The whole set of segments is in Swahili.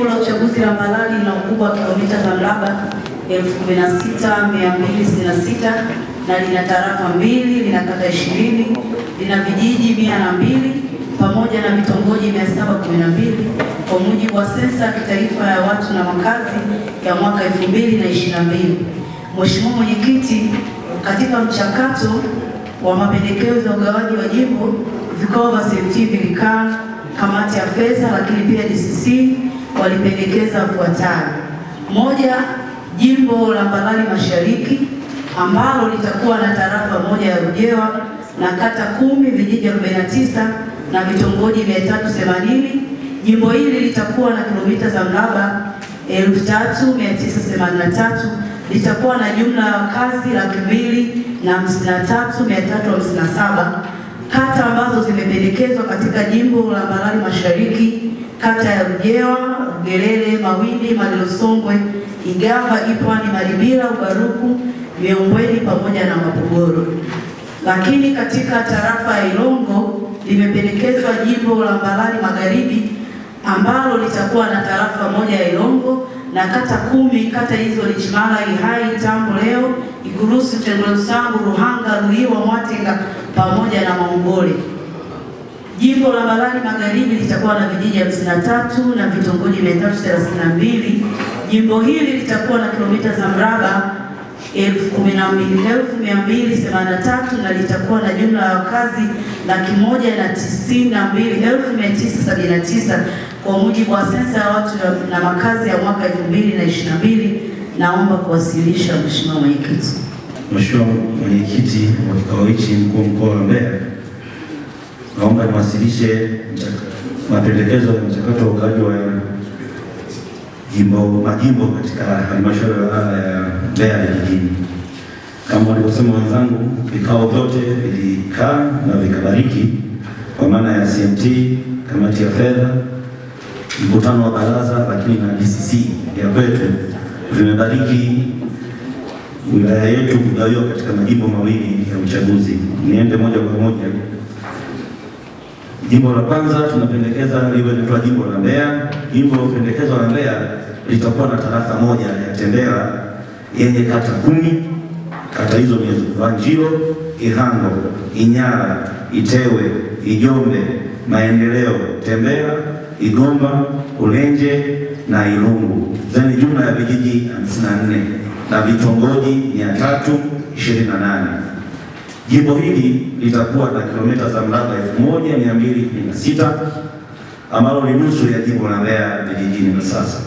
Jimbo la uchaguzi la Mbalali lina ukubwa wa kilomita za mraba 16,266 na lina tarafa 2, lina kata 20, lina vijiji 102 pamoja na vitongoji 712 kwa mujibu wa sensa ya kitaifa ya watu na makazi ya mwaka 2022. Mheshimiwa Mwenyekiti, katika mchakato wa mapendekezo ya ugawaji wa jimbo, vikao vya CMT vilikaa, kamati ya fedha lakini pia DCC walipendekeza yafuatayo: moja, jimbo la Mbalali Mashariki ambalo litakuwa na tarafa moja ya Rujewa na kata 10, vijiji 49 na vitongoji 380. Jimbo hili litakuwa na kilomita za mraba 3,983, litakuwa na jumla ya wakazi 253,357. Kata ambazo zimependekezwa katika jimbo la Mbalali Mashariki: kata ya Rujewa, Ugelele, Mawindi, Malilosongwe, Igava, Ipwani, Malibila, Ubaruku, Miombweni pamoja na Mapogoro. Lakini katika tarafa ya Ilongo limependekezwa jimbo la Mbalali Magharibi ambalo litakuwa na tarafa moja ya Ilongo na kata 10. Kata hizo ni Chimala, Ihai, Tambo Leo, Igurusi, Tengelusangu, Ruhanga, Ruiwa, Mwatenga pamoja na Maungole. Jimbo la Mbalali Magharibi litakuwa na vijiji 53 na vitongoji 332. Jimbo hili litakuwa na kilomita za mraba 12,283 na litakuwa na jumla ya wakazi 192,979 kwa mujibu wa sensa ya watu na makazi ya mwaka 2022. Naomba kuwasilisha Mheshimiwa Mwenyekiti. Mheshimiwa Mwenyekiti wa kikao hichi, mkuu wa mkoa wa Mbeya, naomba niwasilishe mapendekezo ya mchakato wa ugawaji wa majimbo katika halmashauri ya Mbeya vijijini. Kama walivyosema wenzangu, vikao vyote vilikaa na vikabariki, kwa maana ya CMT, kamati ya fedha, mkutano wa baraza, lakini na DCC ya kwetu, vimebariki wilaya yetu kugawiwa katika majimbo mawili ya uchaguzi. Niende moja kwa moja. Jimbo la kwanza tunapendekeza liwe linaitwa jimbo la Mbeya. Jimbo pendekezo la Mbeya litakuwa na tarafa moja ya Tembela yenye kata 10. Kata hizo ni Wanjiro, Ihango, Inyala, Itewe, Ijombe, Maendeleo, Tembela, Igomba, Ulenje na Ilungu, zenye jumla ya vijiji 54 na vitongoji 328. Jimbo hili litakuwa na kilomita za mraba 1,216 ambalo ni nusu ya jimbo la Mbeya vijijini. Na sasa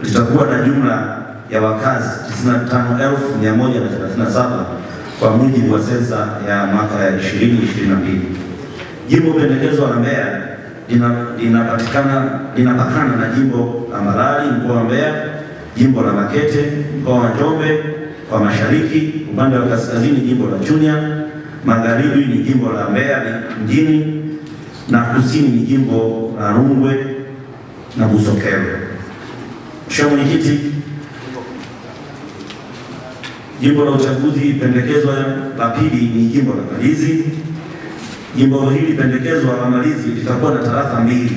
litakuwa na jumla ya wakazi 95,137 kwa mujibu wa sensa ya mwaka ya 2022. Jimbo pendekezo la Mbeya linapakana na jimbo la Mbalali mkoa wa Mbeya, jimbo la Makete mkoa wa Njombe kwa mashariki, upande wa kaskazini jimbo la Chunya, magharibi ni jimbo la Mbeya mjini na kusini ni jimbo la Rungwe na Busokelo. Mheshimiwa Mwenyekiti, jimbo la uchaguzi pendekezwa la pili ni jimbo la Mbalizi. Jimbo hili pendekezwa la Mbalizi litakuwa na tarafa 2,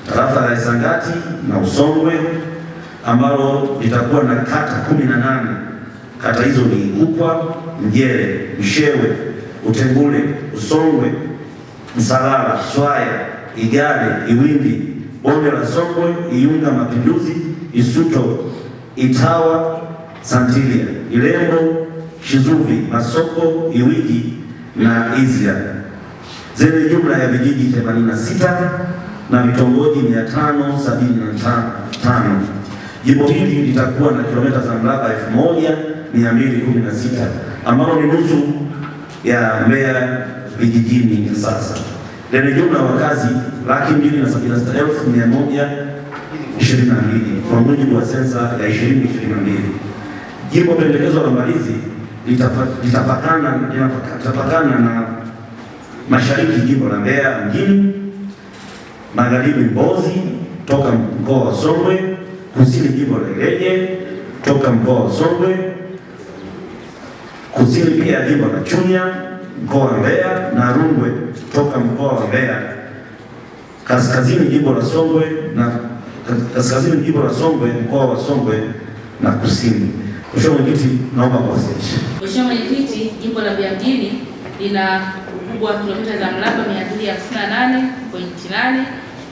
tarafa la Isangati na Usongwe ambalo litakuwa na kata 18. Kata hizo ni Ukwa, Mjere, Mshewe, Utengule, Usongwe, Msalala, Swaya, Igale, Iwindi, Bonde la Songwe, Iunga, Mapinduzi, Isuto, Itawa, Santilia, Ilembo, Shizuvi, Masoko, Iwiji na Izia, zenye jumla ya vijiji 86 na vitongoji 575. Jimbo hili litakuwa na kilomita za mraba 1,216 ambalo ni nusu ya Mbeya vijijini. Sasa lenye jumla ya wakazi 276,122 kwa mujibu wa sensa ya 2022. Jimbo pendekezo la Mbalizi litapakana na mashariki jimbo la Mbeya mjini, magharibi Mbozi toka mkoa wa Songwe, kusini jimbo la Ileje toka mkoa wa Songwe, kusini pia jimbo la Chunya mkoa wa Mbeya na Rungwe toka mkoa wa Mbeya, kaskazini jimbo la Songwe na Kaskazini ni jimbo la Songwe, mkoa wa Songwe na Kusini. Mheshimiwa Mwenyekiti, naomba kuwasilisha. Mheshimiwa Mwenyekiti, jimbo la Mbeya mjini lina ukubwa wa kilomita za mraba 258.8,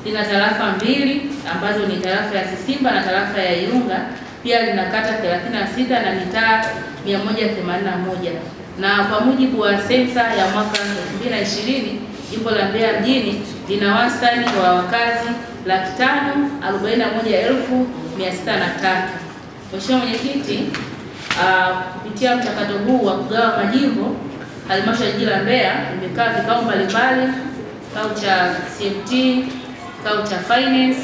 lina tarafa mbili ambazo ni tarafa ya Sisimba na tarafa ya Iunga. Pia lina kata 36 na mitaa 181. Na kwa mujibu wa sensa ya mwaka 2020, jimbo la Mbeya mjini lina wastani wa wakazi 541,603. Mheshimiwa Mwenyekiti, kupitia mchakato huu wa kugawa majimbo, halmashauri ya jiji la Mbeya imekaa vikao mbalimbali, kikao cha CMT, kikao cha finance,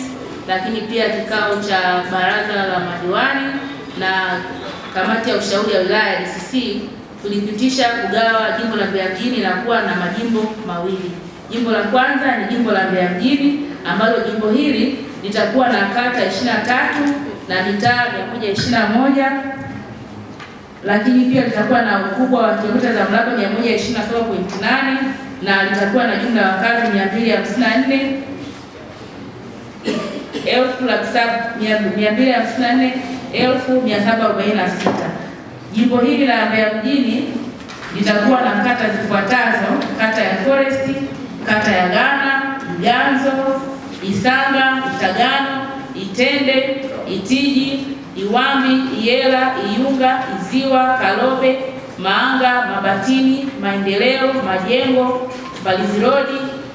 lakini pia kikao cha baraza la madiwani na kamati ya ushauri ya wilaya DCC. Tulipitisha kugawa jimbo la Mbeya mjini na kuwa na majimbo mawili. Jimbo la kwanza ni jimbo la Mbeya mjini ambalo jimbo hili litakuwa na kata 23 na mitaa 121, lakini pia litakuwa na ukubwa wa kilomita za mraba 127.8 na litakuwa na jumla ya wakazi 254,746. Jimbo hili la Mbeya mjini litakuwa na kata zifuatazo: kata ya Forest, kata ya Ghana, Iganzo, Isanga, Itagano, Itende, Itiji, Iwambi, Iyela, Iyunga, Iziwa, Karobe, Maanga, Mabatini, Maendeleo, Majengo, Mbalizi Road,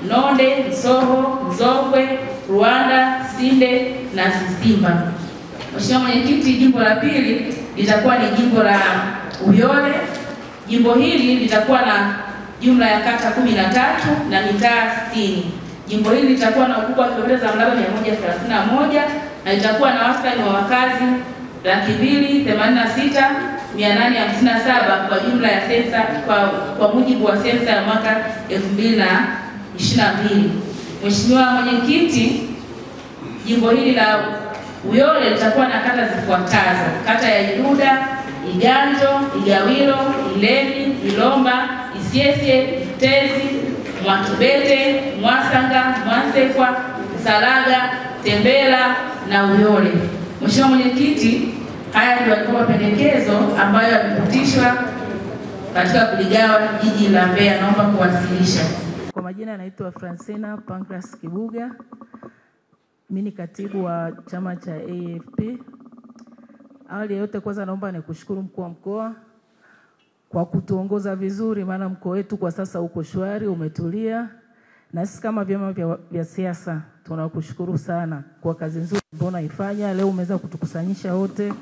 Nonde, Msoho, Nzogwe, Rwanda, Sinde na Sisimba. Mheshimiwa Mwenyekiti, jimbo la pili litakuwa ni jimbo la Uyole. Jimbo hili litakuwa na jumla ya kata 13 na mitaa 60. Jimbo hili litakuwa na ukubwa wa kilomita za mraba 131 na litakuwa na wastani wa wakazi 286,857 kwa jumla ya sensa kwa mujibu wa sensa ya mwaka 2022. Mheshimiwa Mwenyekiti, jimbo hili la Uyole litakuwa na kata zifuatazo: kata ya Iduda, Iganjo, Igawilo, Ileni, Ilomba, Isyesye, Itezi, Mwakibete, Mwasanga, Mwasekwa, Salaga, Tembela na Uyole. Mheshimiwa Mwenyekiti, haya ndio yalikuwa mapendekezo ambayo yamepitishwa katika kuligawa jiji la Mbeya. Naomba kuwasilisha. Kwa majina anaitwa Francina Pancras Kibuga. Mimi ni katibu wa chama cha AFP. Awali ya yote, kwanza naomba nikushukuru mkuu wa mkoa kwa kutuongoza vizuri, maana mkoa wetu kwa sasa uko shwari, umetulia. Na sisi kama vyama vya siasa tunakushukuru sana kwa kazi nzuri ambayo unaifanya. Leo umeweza kutukusanyisha wote,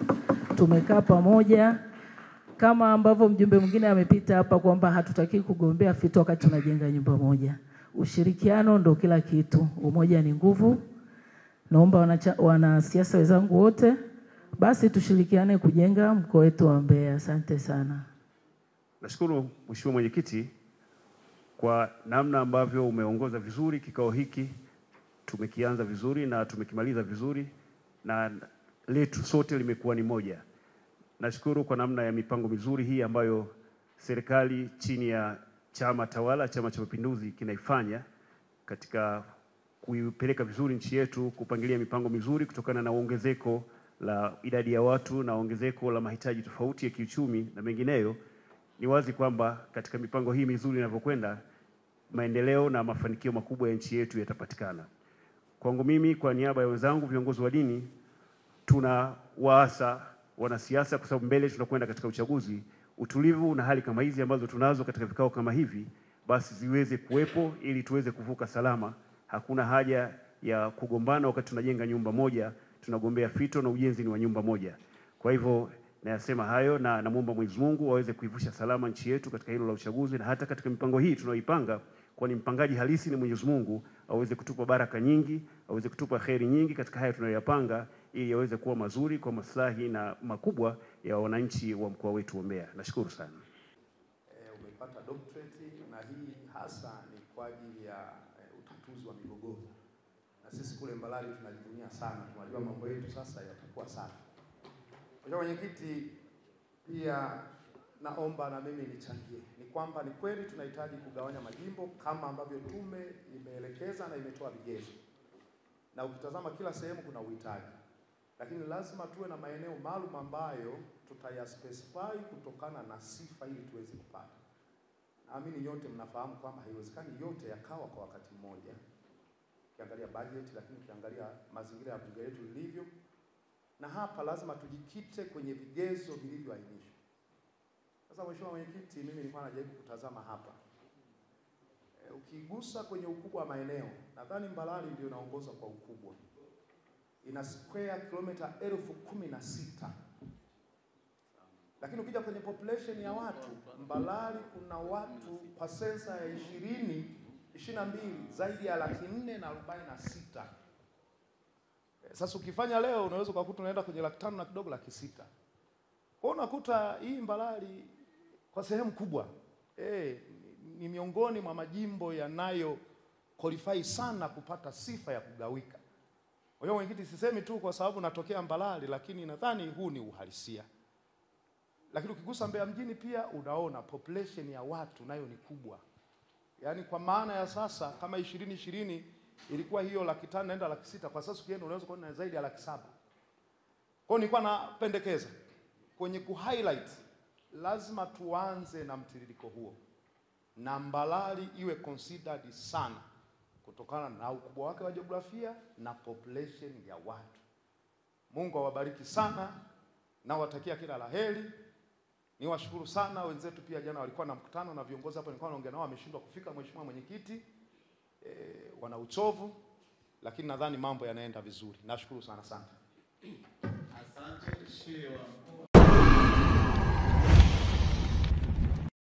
tumekaa pamoja kama ambavyo mjumbe mwingine amepita hapa kwamba hatutaki kugombea fito wakati tunajenga nyumba moja. Ushirikiano ndio kila kitu, umoja ni nguvu. Naomba wanasiasa wenzangu wote basi tushirikiane kujenga mkoa wetu wa Mbeya. Asante sana. Nashukuru Mheshimiwa Mwenyekiti kwa namna ambavyo umeongoza vizuri kikao hiki. Tumekianza vizuri na tumekimaliza vizuri na letu sote limekuwa ni moja. Nashukuru kwa namna ya mipango mizuri hii ambayo serikali chini ya chama tawala, Chama cha Mapinduzi, kinaifanya katika kuipeleka vizuri nchi yetu, kupangilia mipango mizuri kutokana na ongezeko la idadi ya watu na ongezeko la mahitaji tofauti ya kiuchumi na mengineyo. Ni wazi kwamba katika mipango hii mizuri inavyokwenda, maendeleo na mafanikio makubwa ya nchi yetu yatapatikana. Kwangu mimi, kwa niaba ya wenzangu viongozi wa dini, tunawaasa wanasiasa, kwa sababu mbele tunakwenda katika uchaguzi, utulivu na hali kama hizi ambazo tunazo katika vikao kama hivi basi ziweze kuwepo ili tuweze kuvuka salama. Hakuna haja ya kugombana wakati tunajenga nyumba moja, tunagombea fito na ujenzi ni wa nyumba moja. Kwa hivyo nayasema hayo na namuomba Mwenyezi Mungu aweze kuivusha salama nchi yetu katika hilo la uchaguzi, na hata katika mipango hii tunayoipanga, kwa ni mpangaji halisi ni Mwenyezi Mungu, aweze kutupa baraka nyingi, aweze kutupa kheri nyingi katika haya tunayoyapanga, ili yaweze kuwa mazuri kwa maslahi na makubwa ya wananchi wa mkoa wetu wa Mbeya. Nashukuru sana. Umepata doctorate na hii hasa ni kwa ajili ya utatuzi wa migogoro. Na sisi kule Mbalali tunajivunia sana, tunajua mambo yetu sasa yatakuwa safi. Mheshimiwa Mwenyekiti, pia naomba na mimi nichangie. Ni kwamba ni kweli tunahitaji kugawanya majimbo kama ambavyo tume imeelekeza na imetoa vigezo. na ukitazama kila sehemu kuna uhitaji, lakini lazima tuwe na maeneo maalum ambayo tutayaspecify kutokana na sifa ili tuweze kupata. Naamini nyote mnafahamu kwamba haiwezekani yote yakawa kwa wakati mmoja. Ukiangalia budget, lakini ukiangalia mazingira ya bunge letu lilivyo, na hapa lazima tujikite kwenye vigezo vilivyoainishwa. Sasa Mheshimiwa Mwenyekiti, mimi nilikuwa najaribu kutazama hapa. Ukigusa kwenye ukubwa wa maeneo, nadhani Mbalali ndio inaongoza kwa ukubwa. Ina square kilomita 16,000. Lakini ukija kwenye population ya watu, Mbalali kuna watu kwa sensa ya 2022 zaidi ya 446,000. Sasa ukifanya leo unaweza kukuta unaenda kwenye 500,000 na kidogo 600,000. Kwa unakuta hii Mbalali kwa sehemu kubwa ni miongoni mwa majimbo yanayo qualify sana kupata sifa ya kugawika. Kwa hiyo Mwenyekiti, sisemi tu kwa sababu natokea Mbalali, lakini nadhani huu ni uhalisia. Lakini ukigusa Mbeya mjini pia unaona population ya watu nayo ni kubwa. Yaani kwa maana ya sasa kama 2020 ilikuwa hiyo 500,000 naenda 600,000, kwa sasa ukienda unaweza kuona zaidi ya 700,000. Kwa hiyo nilikuwa napendekeza kwenye ku-highlight lazima tuanze na mtiririko huo. Na Mbalali iwe considered sana kutokana na ukubwa wake wa jiografia na population ya watu. Mungu awabariki sana na watakia kila laheri. Niwashukuru sana wenzetu pia, jana walikuwa na mkutano na viongozi hapo, nilikuwa naongea nao wameshindwa kufika, Mheshimiwa Mwenyekiti. Wana uchovu, lakini nadhani mambo yanaenda vizuri. Nashukuru sana. Asante. Asante.